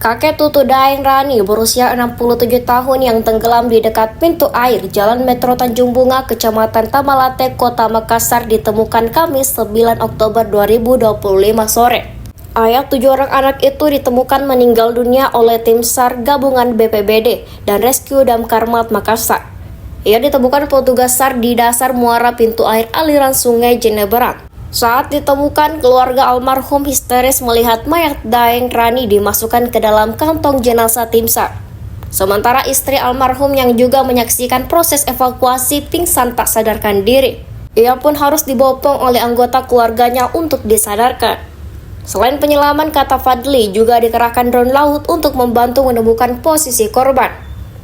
Kakek Tutu Daeng Rani berusia 67 tahun yang tenggelam di dekat pintu air Jalan Metro Tanjung Bunga, Kecamatan Tamalate, Kota Makassar ditemukan Kamis 9 Oktober 2025 sore. Ayat 7 orang anak itu ditemukan meninggal dunia oleh tim SAR gabungan BPBD dan Rescue Damkar Makassar. Ia ditemukan petugas SAR di dasar muara pintu air aliran Sungai Jeneberang. Saat ditemukan, keluarga almarhum histeris melihat mayat Daeng Rani dimasukkan ke dalam kantong jenazah tim SAR. Sementara istri almarhum yang juga menyaksikan proses evakuasi pingsan tak sadarkan diri. Ia pun harus dibopong oleh anggota keluarganya untuk disadarkan. Selain penyelaman, kata Fadli, juga dikerahkan drone laut untuk membantu menemukan posisi korban.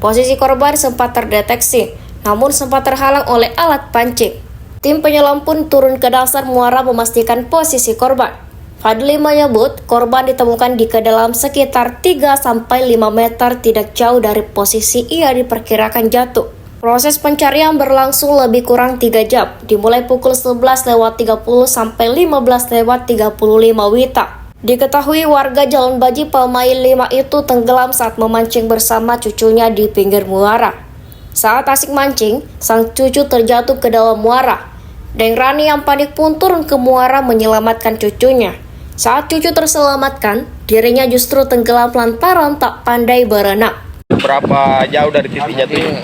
Posisi korban sempat terdeteksi, namun sempat terhalang oleh alat pancing. Tim penyelam pun turun ke dasar muara memastikan posisi korban. Fadli menyebut korban ditemukan di kedalaman sekitar 3-5 meter tidak jauh dari posisi ia diperkirakan jatuh. Proses pencarian berlangsung lebih kurang 3 jam, dimulai pukul 11.30 sampai 15.35 WITA. Diketahui warga Jalan Baji Palmain 5 itu tenggelam saat memancing bersama cucunya di pinggir muara. Saat asik mancing, sang cucu terjatuh ke dalam muara. Daeng Rani yang panik pun turun ke muara menyelamatkan cucunya. Saat cucu terselamatkan, dirinya justru tenggelam lantaran tak pandai berenang. Berapa jauh dari titik jatuhnya?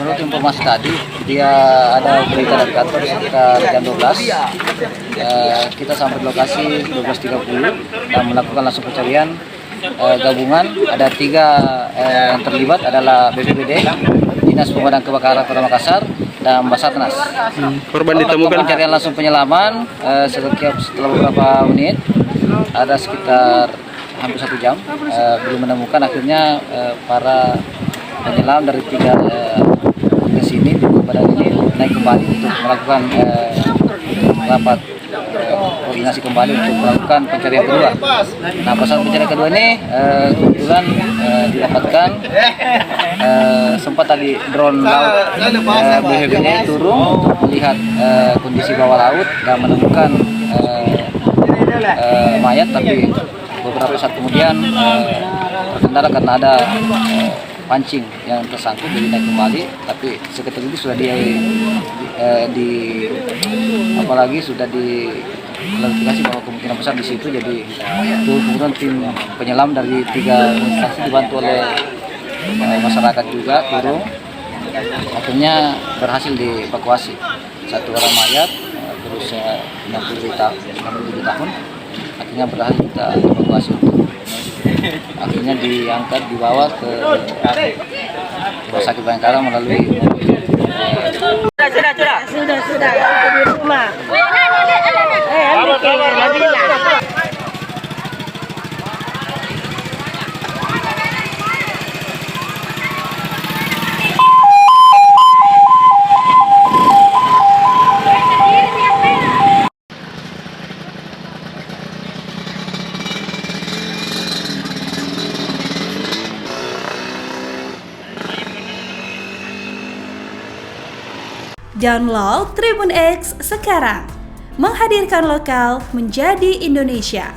Menurut informasi tadi, dia ada berita dari kantor sekitar jam 12. Kita sampai di lokasi 12.30 dan melakukan langsung pencarian gabungan. Ada 3 yang terlibat adalah BPBD, Dinas Pemadam Kebakaran Kota Makassar, dan Basarnas. Korban ditemukan Pencarian langsung penyelaman setelah beberapa menit, ada sekitar hampir 1 jam, belum menemukan. Akhirnya para penyelam dari 3 ke sini di badan ini naik kembali untuk melakukan rapat koordinasi kembali untuk melakukan pencarian kedua. Nah, pada saat pencarian kedua ini kebetulan didapatkan sempat tadi drone laut BPBD turun untuk melihat kondisi bawah laut dan menemukan mayat, tapi beberapa saat kemudian terkendala karena ada pancing yang tersangkut, jadi naik kembali. Tapi seketika ini sudah apalagi sudah diklarifikasi bahwa kemungkinan besar di situ. Jadi itu kemudian tim penyelam dari 3 instansi dibantu oleh masyarakat juga turun. Akhirnya berhasil dievakuasi. 1 orang mayat berusia 67 tahun. Akhirnya berhasil kita evakuasi. Akhirnya diangkat, dibawa ke Rumah Sakit Bayangkara melalui sudah di rumah. Download Tribun X sekarang, menghadirkan lokal menjadi Indonesia.